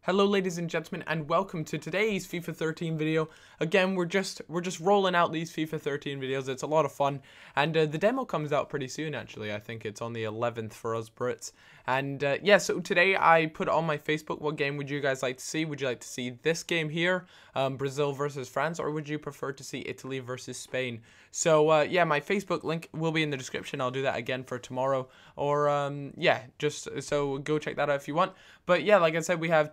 Hello ladies and gentlemen, and welcome to today's FIFA 13 video. Again, we're just rolling out these FIFA 13 videos. It's a lot of fun, and the demo comes out pretty soon actually. I think it's on the 11th for us Brits. And yeah, so today I put on my Facebook, what game would you guys like to see? Would you like to see this game here, Brazil versus France, or would you prefer to see Italy versus Spain? So yeah, my Facebook link will be in the description. I'll do that again for tomorrow, or yeah, just so go check that out if you want. But yeah, like I said, we have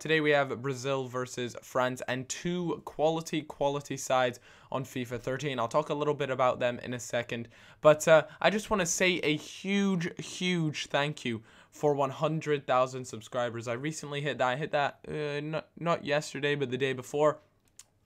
Brazil versus France, and two quality sides on FIFA 13. I'll talk a little bit about them in a second, but I just want to say a huge thank you for 100,000 subscribers. I recently hit that. I hit that not yesterday, but the day before,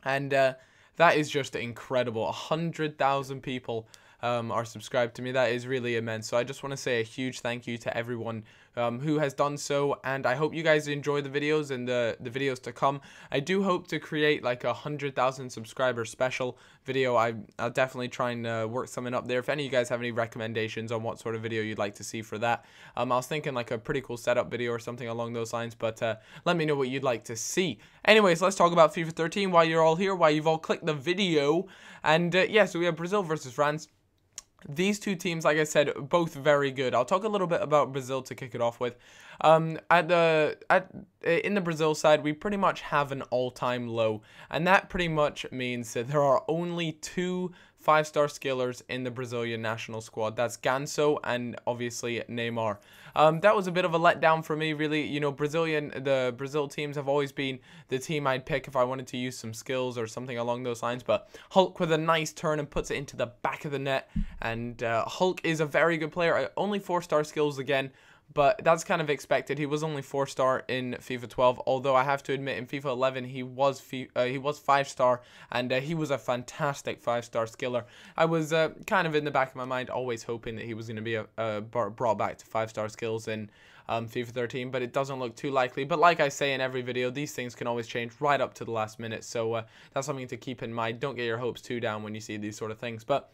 and that is just incredible. 100,000 people are subscribed to me. That is really immense. So I just want to say a huge thank you to everyone who has done so, and I hope you guys enjoy the videos and the videos to come. I do hope to create like 100,000 subscriber special video. I'll definitely try and work something up there. If any of you guys have any recommendations on what sort of video you'd like to see for that, I was thinking like a pretty cool setup video or something along those lines, but let me know what you'd like to see. Anyways, let's talk about FIFA 13 while you're all here, while you've all clicked the video. And yeah, so we have Brazil versus France. These two teams, like I said, both very good. I'll talk a little bit about Brazil to kick it off with. In the Brazil side, we pretty much have an all-time low, and that pretty much means that there are only two 5-star skillers in the Brazilian national squad. That's Ganso and obviously Neymar. That was a bit of a letdown for me, really. You know, the Brazil teams have always been the team I'd pick if I wanted to use some skills or something along those lines. But Hulk with a nice turn and puts it into the back of the net. And Hulk is a very good player. Only 4-star skills again, but that's kind of expected. He was only 4-star in FIFA 12, although I have to admit in FIFA 11 he was 5-star, and he was a fantastic 5-star skiller. I was kind of in the back of my mind always hoping that he was going to be brought back to 5-star skills in FIFA 13, but it doesn't look too likely. But like I say in every video, these things can always change right up to the last minute, so that's something to keep in mind. Don't get your hopes too down when you see these sort of things. But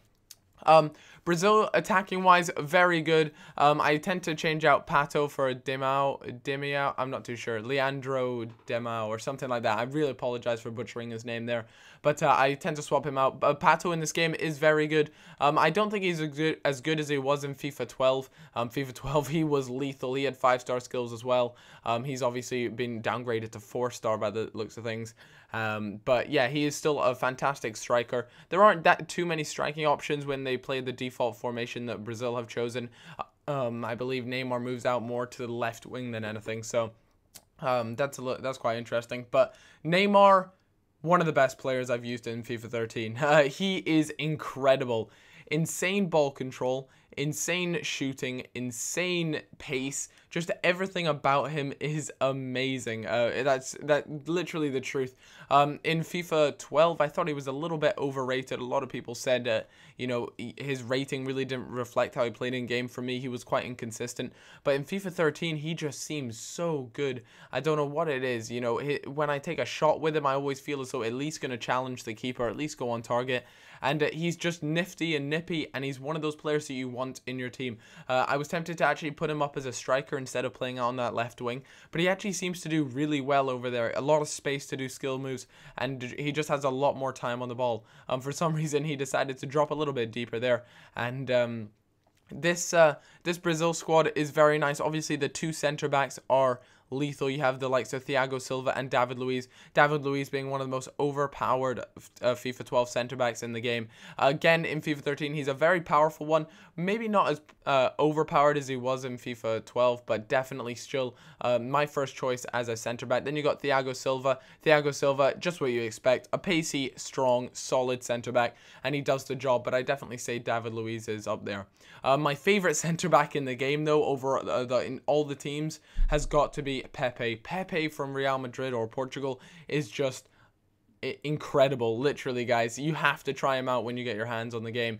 Brazil attacking wise, very good. I tend to change out Pato for Demao. I'm not too sure. Leandro Demao or something like that. I really apologize for butchering his name there, but I tend to swap him out. Pato in this game is very good. I don't think he's as good as he was in FIFA 12. FIFA 12 he was lethal. He had 5-star skills as well. He's obviously been downgraded to 4-star by the looks of things. But yeah, he is still a fantastic striker. There aren't that too many striking options when they play the default formation that Brazil have chosen. I believe Neymar moves out more to the left wing than anything, so that's quite interesting. But Neymar, one of the best players I've used in FIFA 13. He is incredible. Insane ball control, insane shooting, insane pace. Just everything about him is amazing. That's literally the truth. In FIFA 12, I thought he was a little bit overrated. A lot of people said, you know, his rating really didn't reflect how he played in game. For me, he was quite inconsistent. But in FIFA 13, he just seems so good. I don't know what it is. You know, when I take a shot with him, I always feel as though at least going to challenge the keeper, at least go on target. And he's just nifty and nippy, and he's one of those players that you want in your team. I was tempted to actually put him up as a striker instead of playing on that left wing, but he actually seems to do really well over there. A lot of space to do skill moves, and he just has a lot more time on the ball. For some reason, he decided to drop a little bit deeper there, and this Brazil squad is very nice. Obviously, the two centre backs are lethal. You have the likes of Thiago Silva and David Luiz. David Luiz being one of the most overpowered FIFA 12 centre backs in the game. Again, in FIFA 13, he's a very powerful one. Maybe not as overpowered as he was in FIFA 12, but definitely still my first choice as a centre back. Then you got Thiago Silva. Thiago Silva, just what you expect, a pacey, strong, solid centre back, and he does the job. But I definitely say David Luiz is up there. My favourite centre back in the game, though, over in all the teams, has got to be Pepe. Pepe from Real Madrid or Portugal is just incredible. Literally, guys, you have to try him out when you get your hands on the game.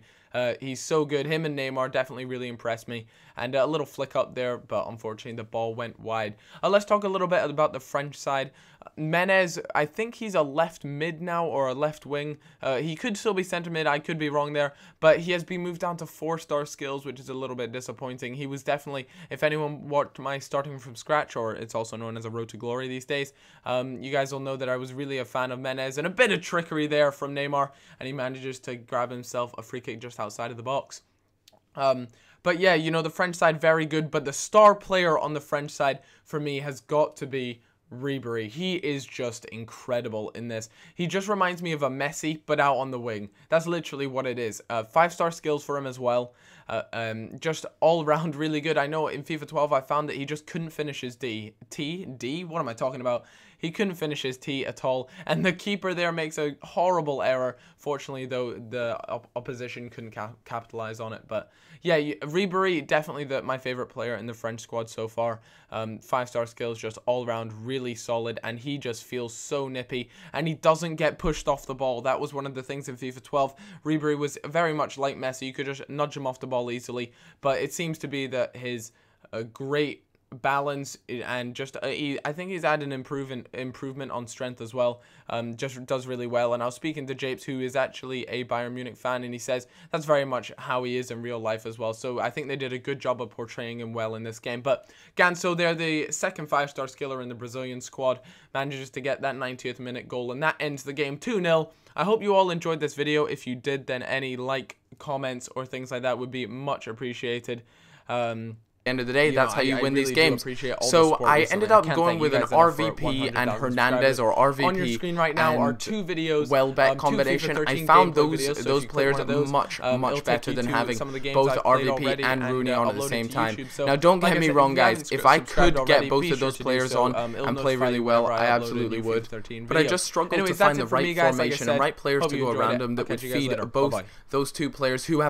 He's so good. Him and Neymar definitely really impressed me. And a little flick up there, but unfortunately the ball went wide. Let's talk a little bit about the French side. Menez, I think he's a left mid now, or a left wing. He could still be center mid, I could be wrong there, but he has been moved down to 4-star skills, which is a little bit disappointing. He was definitely, if anyone watched my starting from scratch, or it's also known as a road to glory these days, you guys will know that I was really a fan of Menez, and a bit of trickery there from Neymar, and he manages to grab himself a free kick just outside of the box. But yeah, you know, the French side, very good, but the star player on the French side for me has got to be Ribery. He is just incredible in this. He just reminds me of a Messi, but out on the wing. That's literally what it is. 5-star skills for him as well. Just all around really good. I know in FIFA 12 I found that he just couldn't finish his D. What am I talking about? He couldn't finish his T at all, and the keeper there makes a horrible error. Fortunately, though, the opposition couldn't capitalize on it. But yeah, Ribery, definitely my favorite player in the French squad so far. 5-star skills, just all around really solid, and he just feels so nippy, and he doesn't get pushed off the ball. That was one of the things in FIFA 12. Ribery was very much like Messi. You could just nudge him off the ball easily, but it seems to be that his great balance and just I think he's had an improvement on strength as well. Just does really well. And I was speaking to Japes, who is actually a Bayern Munich fan, and he says that's very much how he is in real life as well. So I think they did a good job of portraying him well in this game. But Ganso there, the second 5-star skiller in the Brazilian squad, manages to get that 90th minute goal, and that ends the game 2-0. I hope you all enjoyed this video. If you did, then any comments or things like that would be much appreciated. End of the day, that's how you win these games. So I ended up going with an RVP and Hernandez, or RVP. On your screen right now are 2 videos. Welbeck combination. I found those players much better than having both RVP and Rooney on at the same time. Now, don't get me wrong, guys. If I could get both of those players on and play really well, I absolutely would. But I just struggled to find the right formation and right players to go around them that would feed both those 2 players who have